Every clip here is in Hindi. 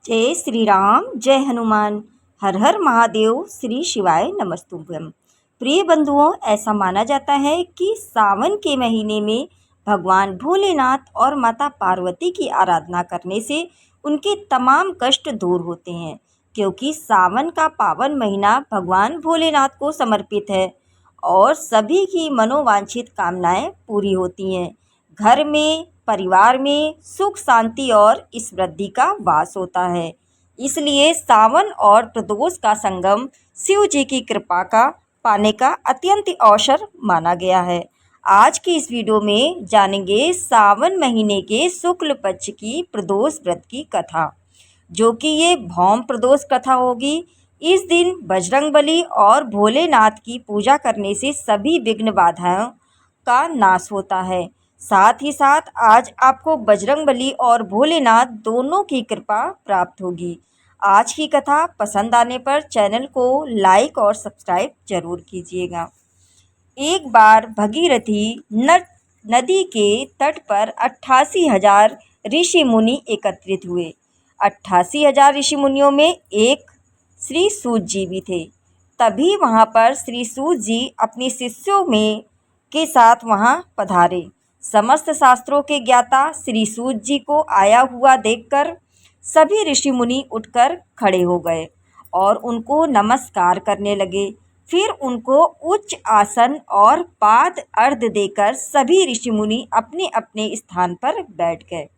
जय श्री राम, जय हनुमान। हर हर महादेव, श्री शिवाय नमस्तुभ्यम। प्रिय बंधुओं, ऐसा माना जाता है कि सावन के महीने में भगवान भोलेनाथ और माता पार्वती की आराधना करने से उनके तमाम कष्ट दूर होते हैं, क्योंकि सावन का पावन महीना भगवान भोलेनाथ को समर्पित है और सभी की मनोवांछित कामनाएं पूरी होती हैं। घर में, परिवार में सुख शांति और समृद्धि का वास होता है। इसलिए सावन और प्रदोष का संगम शिव जी की कृपा का पाने का अत्यंत अवसर माना गया है। आज की इस वीडियो में जानेंगे सावन महीने के शुक्ल पक्ष की प्रदोष व्रत की कथा, जो कि ये भौम प्रदोष कथा होगी। इस दिन बजरंगबली और भोलेनाथ की पूजा करने से सभी विघ्न बाधाओं का नाश होता है। साथ ही साथ आज आपको बजरंगबली और भोलेनाथ दोनों की कृपा प्राप्त होगी। आज की कथा पसंद आने पर चैनल को लाइक और सब्सक्राइब जरूर कीजिएगा। एक बार भगीरथी नदी के तट पर 88,000 ऋषि मुनि एकत्रित हुए। 88,000 ऋषि मुनियों में एक श्री सूत जी भी थे। तभी वहाँ पर श्री सूत जी अपने शिष्यों में के साथ वहाँ पधारे। समस्त शास्त्रों के ज्ञाता श्री सूत जी को आया हुआ देखकर सभी ऋषि मुनि उठकर खड़े हो गए और उनको नमस्कार करने लगे। फिर उनको उच्च आसन और पाद अर्घ्य देकर सभी ऋषि मुनि अपने अपने स्थान पर बैठ गए।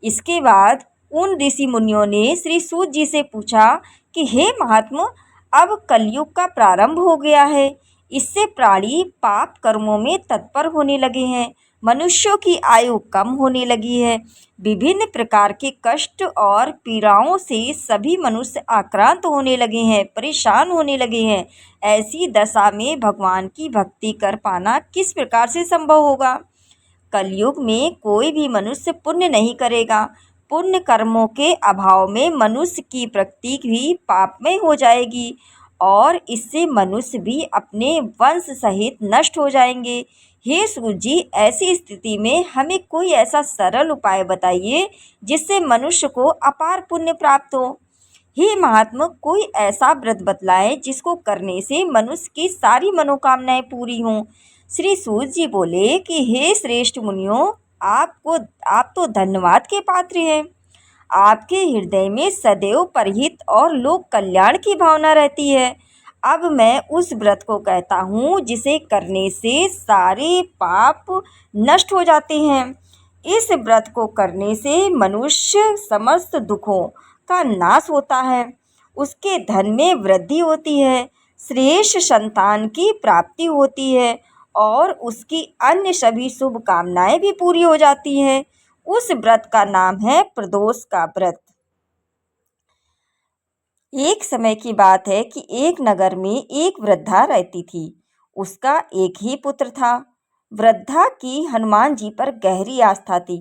इसके बाद उन ऋषि मुनियों ने श्री सूत जी से पूछा कि हे महात्मा, अब कलयुग का प्रारंभ हो गया है। इससे प्राणी पाप कर्मों में तत्पर होने लगे हैं। मनुष्यों की आयु कम होने लगी है। विभिन्न प्रकार के कष्ट और पीड़ाओं से सभी मनुष्य आक्रांत होने लगे हैं, परेशान होने लगे हैं। ऐसी दशा में भगवान की भक्ति कर पाना किस प्रकार से संभव होगा? कलयुग में कोई भी मनुष्य पुण्य नहीं करेगा। पुण्य कर्मों के अभाव में मनुष्य की प्रकृति भी पापमय हो जाएगी और इससे मनुष्य भी अपने वंश सहित नष्ट हो जाएंगे। हे सूत जी, ऐसी स्थिति में हमें कोई ऐसा सरल उपाय बताइए जिससे मनुष्य को अपार पुण्य प्राप्त हो। हे महात्मा, कोई ऐसा व्रत बतलाएं जिसको करने से मनुष्य की सारी मनोकामनाएं पूरी हों। श्री सूत जी बोले कि हे श्रेष्ठ मुनियों, आप तो धन्यवाद के पात्र हैं। आपके हृदय में सदैव परहित और लोक कल्याण की भावना रहती है। अब मैं उस व्रत को कहता हूँ जिसे करने से सारे पाप नष्ट हो जाते हैं। इस व्रत को करने से मनुष्य समस्त दुखों का नाश होता है, उसके धन में वृद्धि होती है, श्रेष्ठ संतान की प्राप्ति होती है और उसकी अन्य सभी शुभ कामनाएं भी पूरी हो जाती हैं। उस व्रत का नाम है प्रदोष का व्रत। एक समय की बात है कि एक नगर में एक वृद्धा रहती थी। उसका एक ही पुत्र था। वृद्धा की हनुमान जी पर गहरी आस्था थी।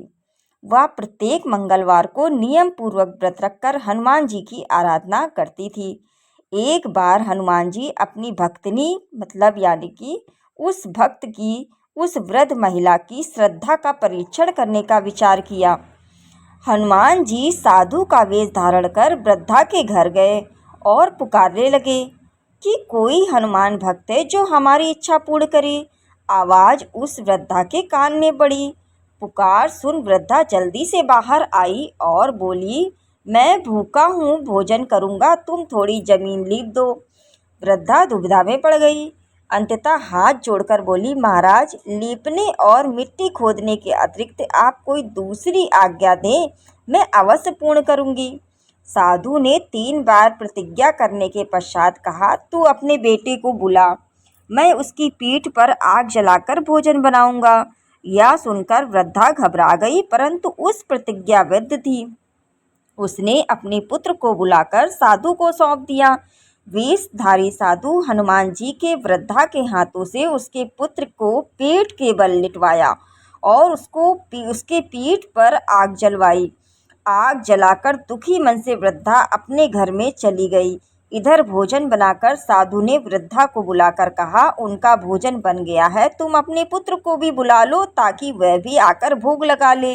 वह प्रत्येक मंगलवार को नियम पूर्वक व्रत रखकर हनुमान जी की आराधना करती थी। एक बार हनुमान जी अपनी भक्तनी यानी कि उस भक्त की, उस वृद्ध महिला की श्रद्धा का परीक्षण करने का विचार किया। हनुमान जी साधु का वेश धारण कर वृद्धा के घर गए और पुकारने लगे कि कोई हनुमान भक्त है जो हमारी इच्छा पूर्ण करे। आवाज़ उस वृद्धा के कान में पड़ी। पुकार सुन वृद्धा जल्दी से बाहर आई और बोली, मैं भूखा हूँ, भोजन करूँगा, तुम थोड़ी जमीन लीप दो। वृद्धा दुविधा में पड़ गई। अंततः हाथ जोड़कर बोली, महाराज, लीपने और मिट्टी खोदने के अतिरिक्त आप कोई दूसरी आज्ञा दें, मैं अवश्य पूर्ण करूँगी। साधु ने 3 बार प्रतिज्ञा करने के पश्चात कहा, तू अपने बेटे को बुला, मैं उसकी पीठ पर आग जलाकर भोजन बनाऊंगा। यह सुनकर वृद्धा घबरा गई, परंतु उस प्रतिज्ञाबद्ध थी। उसने अपने पुत्र को बुलाकर साधु को सौंप दिया। वेशधारी साधु हनुमान जी के वृद्धा के हाथों से उसके पुत्र को पेट के बल लिटवाया और उसके पीठ पर आग जलवाई। आग जलाकर दुखी मन से वृद्धा अपने घर में चली गई। इधर भोजन बनाकर साधु ने वृद्धा को बुलाकर कहा, उनका भोजन बन गया है, तुम अपने पुत्र को भी बुला लो ताकि वह भी आकर भोग लगा ले।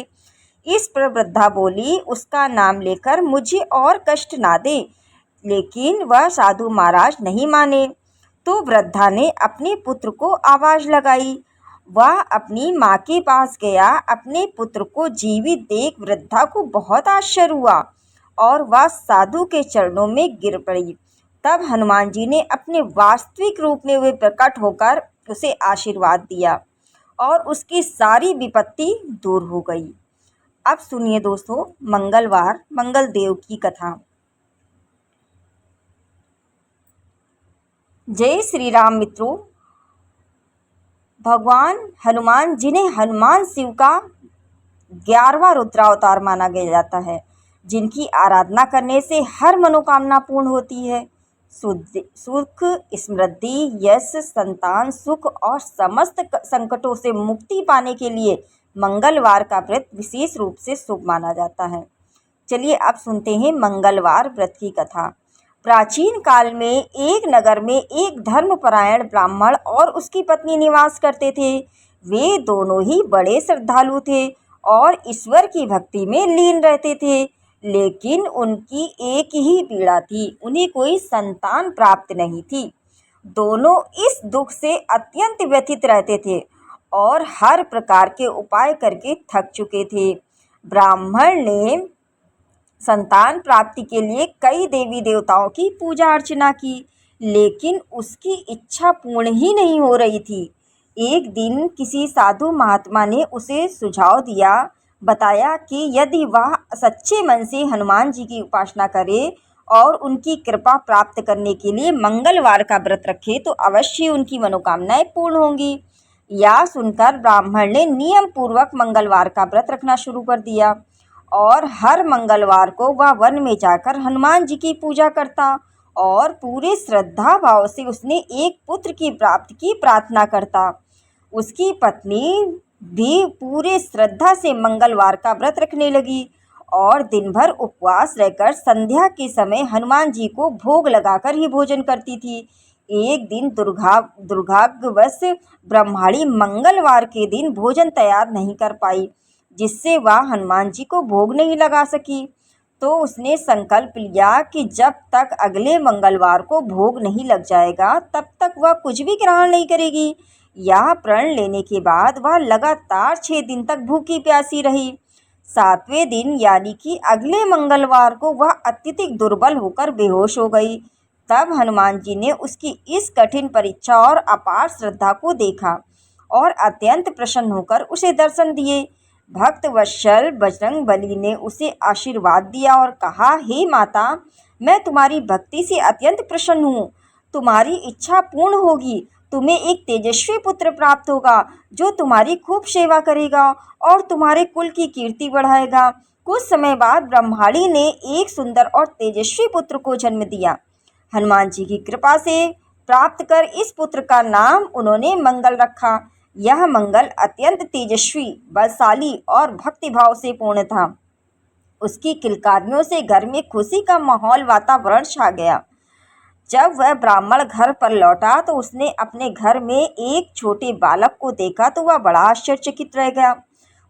इस पर वृद्धा बोली, उसका नाम लेकर मुझे और कष्ट ना दे। लेकिन वह साधु महाराज नहीं माने। तो वृद्धा ने अपने पुत्र को आवाज लगाई। वह अपनी माँ के पास गया। अपने पुत्र को जीवित देख वृद्धा को बहुत आश्चर्य हुआ और वह साधु के चरणों में गिर पड़ी। तब हनुमान जी ने अपने वास्तविक रूप में वे प्रकट होकर उसे आशीर्वाद दिया और उसकी सारी विपत्ति दूर हो गई। अब सुनिए दोस्तों, मंगलवार मंगल देव की कथा। जय श्री राम मित्रों। भगवान हनुमान जिन्हें हनुमान शिव का 11वां रुद्रावतार माना गया जाता है, जिनकी आराधना करने से हर मनोकामना पूर्ण होती है। सुख, समृद्धि, यश, संतान सुख और समस्त संकटों से मुक्ति पाने के लिए मंगलवार का व्रत विशेष रूप से शुभ माना जाता है। चलिए अब सुनते हैं मंगलवार व्रत की कथा। प्राचीन काल में एक नगर में एक धर्मपरायण ब्राह्मण और उसकी पत्नी निवास करते थे। वे दोनों ही बड़े श्रद्धालु थे और ईश्वर की भक्ति में लीन रहते थे। लेकिन उनकी एक ही पीड़ा थी, उन्हें कोई संतान प्राप्त नहीं थी। दोनों इस दुख से अत्यंत व्यथित रहते थे और हर प्रकार के उपाय करके थक चुके थे। ब्राह्मण ने संतान प्राप्ति के लिए कई देवी देवताओं की पूजा अर्चना की, लेकिन उसकी इच्छा पूर्ण ही नहीं हो रही थी। एक दिन किसी साधु महात्मा ने उसे सुझाव दिया, बताया कि यदि वह सच्चे मन से हनुमान जी की उपासना करे और उनकी कृपा प्राप्त करने के लिए मंगलवार का व्रत रखे तो अवश्य उनकी मनोकामनाएं पूर्ण होंगी। यह सुनकर ब्राह्मण ने नियम पूर्वक मंगलवार का व्रत रखना शुरू कर दिया और हर मंगलवार को वह वन में जाकर हनुमान जी की पूजा करता और पूरे श्रद्धा भाव से उसने एक पुत्र की प्राप्ति की प्रार्थना करता। उसकी पत्नी भी पूरे श्रद्धा से मंगलवार का व्रत रखने लगी और दिन भर उपवास रहकर संध्या के समय हनुमान जी को भोग लगाकर ही भोजन करती थी। एक दिन दुर्भाग्यवश ब्रह्माणी मंगलवार के दिन भोजन तैयार नहीं कर पाई, जिससे वह हनुमान जी को भोग नहीं लगा सकी। तो उसने संकल्प लिया कि जब तक अगले मंगलवार को भोग नहीं लग जाएगा तब तक वह कुछ भी ग्रहण नहीं करेगी। यह प्रण लेने के बाद वह लगातार 6 दिन तक भूखी प्यासी रही। 7वें दिन यानी कि अगले मंगलवार को वह अत्यधिक दुर्बल होकर बेहोश हो गई। तब हनुमान जी ने उसकी इस कठिन परीक्षा और अपार श्रद्धा को देखा और अत्यंत प्रसन्न होकर उसे दर्शन दिए। भक्त वत्सल बजरंगबली ने उसे आशीर्वाद दिया और कहा, हे माता, मैं तुम्हारी भक्ति से अत्यंत प्रसन्न हूँ। तुम्हारी इच्छा पूर्ण होगी। तुम्हें एक तेजस्वी पुत्र प्राप्त होगा जो तुम्हारी खूब सेवा करेगा और तुम्हारे कुल की कीर्ति बढ़ाएगा। कुछ समय बाद ब्रह्माणी ने एक सुंदर और तेजस्वी पुत्र को जन्म दिया। हनुमान जी की कृपा से प्राप्त कर इस पुत्र का नाम उन्होंने मंगल रखा। यह मंगल अत्यंत तेजस्वी, बलशाली और भक्तिभाव से पूर्ण था। उसकी किलकारियों से घर में खुशी का माहौल वातावरण छा गया। जब वह ब्राह्मण घर पर लौटा तो उसने अपने घर में एक छोटे बालक को देखा तो वह बड़ा आश्चर्यचकित रह गया।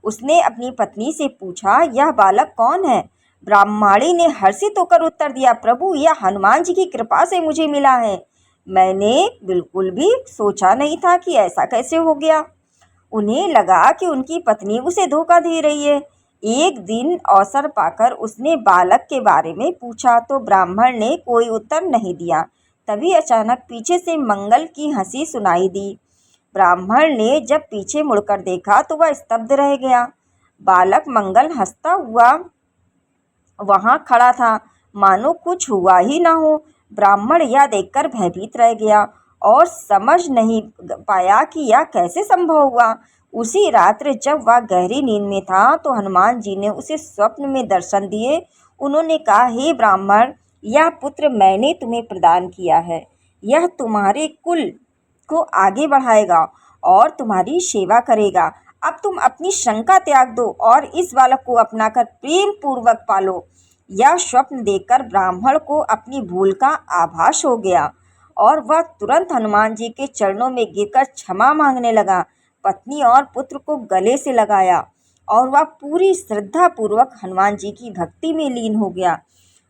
उसने अपनी पत्नी से पूछा, यह बालक कौन है? ब्राह्मणी ने हर्षित होकर उत्तर दिया, प्रभु, यह हनुमान जी की कृपा से मुझे मिला है। मैंने बिल्कुल भी सोचा नहीं था कि ऐसा कैसे हो गया। उन्हें लगा कि उनकी पत्नी उसे धोखा दे रही है। एक दिन अवसर पाकर उसने बालक के बारे में पूछा तो ब्राह्मण ने कोई उत्तर नहीं दिया। तभी अचानक पीछे से मंगल की हंसी सुनाई दी। ब्राह्मण ने जब पीछे मुड़कर देखा तो वह स्तब्ध रह गया। बालक मंगल हंसता हुआ वहां खड़ा था, मानो कुछ हुआ ही ना हो। ब्राह्मण यह देखकर भयभीत रह गया और समझ नहीं पाया कि यह कैसे संभव हुआ। उसी रात्रि जब वह गहरी नींद में था तो हनुमान जी ने उसे स्वप्न में दर्शन दिए। उन्होंने कहा, हे ब्राह्मण, यह पुत्र मैंने तुम्हें प्रदान किया है। यह तुम्हारे कुल को आगे बढ़ाएगा और तुम्हारी सेवा करेगा। अब तुम अपनी शंका त्याग दो और इस बालक को अपनाकर प्रेम पूर्वक पालो। यह स्वप्न देखकर ब्राह्मण को अपनी भूल का आभास हो गया और वह तुरंत हनुमान जी के चरणों में गिरकर क्षमा मांगने लगा। पत्नी और पुत्र को गले से लगाया और वह पूरी श्रद्धापूर्वक हनुमान जी की भक्ति में लीन हो गया।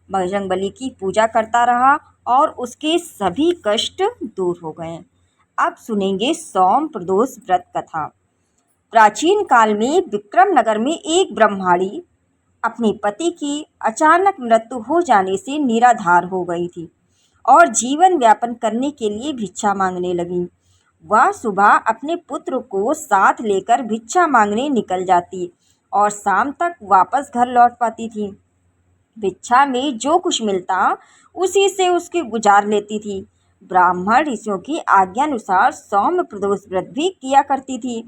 बजरंगबली की पूजा करता रहा और उसके सभी कष्ट दूर हो गए। अब सुनेंगे सोम प्रदोष व्रत कथा। प्राचीन काल में विक्रम नगर में एक ब्रह्माणी अपने पति की अचानक मृत्यु हो जाने से निराधार हो गई थी और जीवन यापन करने के लिए भिक्षा मांगने लगी। वह सुबह अपने पुत्र को साथ लेकर भिक्षा मांगने निकल जाती और शाम तक वापस घर लौट पाती थी। भिक्षा में जो कुछ मिलता उसी से उसकी गुजार लेती थी। ब्राह्मण ऋषियों की आज्ञानुसार सौम्य प्रदोष व्रत भी किया करती थी।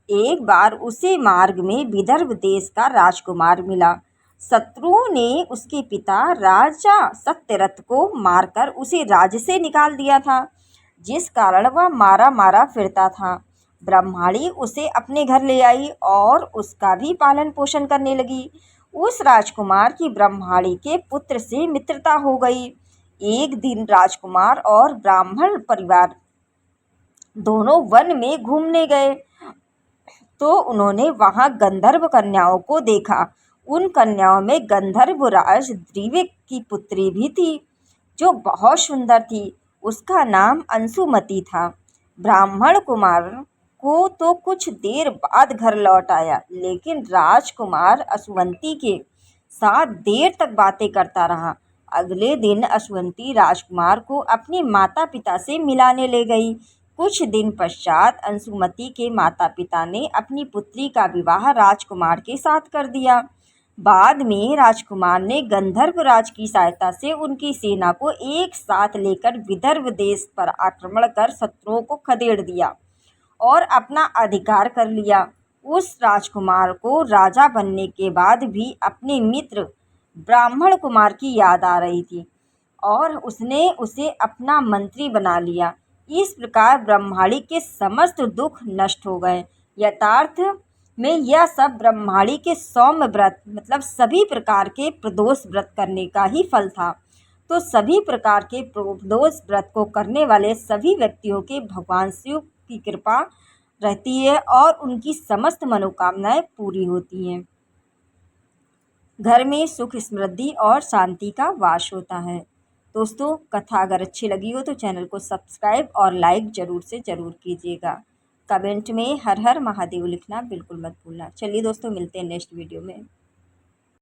एक बार उसे मार्ग में विदर्भ देश का राजकुमार मिला। शत्रुओं ने उसके पिता राजा सत्यरथ को मारकर उसे राज्य से निकाल दिया था, जिस कारण वह मारा मारा फिरता था। ब्रह्माणी उसे अपने घर ले आई और उसका भी पालन पोषण करने लगी। उस राजकुमार की ब्रह्माणी के पुत्र से मित्रता हो गई। एक दिन राजकुमार और ब्राह्मण परिवार दोनों वन में घूमने गए तो उन्होंने वहां गंधर्व कन्याओं को देखा। उन कन्याओं में गंधर्व राज द्रिविक की पुत्री भी थी, जो बहुत सुंदर थी। उसका नाम अंशुमति था। ब्राह्मण कुमार को तो कुछ देर बाद घर लौट आया, लेकिन राजकुमार अश्वंती के साथ देर तक बातें करता रहा। अगले दिन अश्वंती राजकुमार को अपने माता पिता से मिलाने ले गई। कुछ दिन पश्चात अंशुमति के माता पिता ने अपनी पुत्री का विवाह राजकुमार के साथ कर दिया। बाद में राजकुमार ने गंधर्व राज की सहायता से उनकी सेना को एक साथ लेकर विदर्भ देश पर आक्रमण कर शत्रुओं को खदेड़ दिया और अपना अधिकार कर लिया। उस राजकुमार को राजा बनने के बाद भी अपने मित्र ब्राह्मण कुमार की याद आ रही थी और उसने उसे अपना मंत्री बना लिया। इस प्रकार ब्रह्माणी के समस्त दुख नष्ट हो गए। यथार्थ में यह सब ब्रह्माणी के सौम्य व्रत मतलब सभी प्रकार के प्रदोष व्रत करने का ही फल था। तो सभी प्रकार के प्रदोष व्रत को करने वाले सभी व्यक्तियों के भगवान शिव की कृपा रहती है और उनकी समस्त मनोकामनाएं पूरी होती हैं। घर में सुख समृद्धि और शांति का वास होता है। दोस्तों, कथा अगर अच्छी लगी हो तो चैनल को सब्सक्राइब और लाइक ज़रूर से ज़रूर कीजिएगा। कमेंट में हर हर महादेव लिखना बिल्कुल मत भूलना। चलिए दोस्तों, मिलते हैं नेक्स्ट वीडियो में।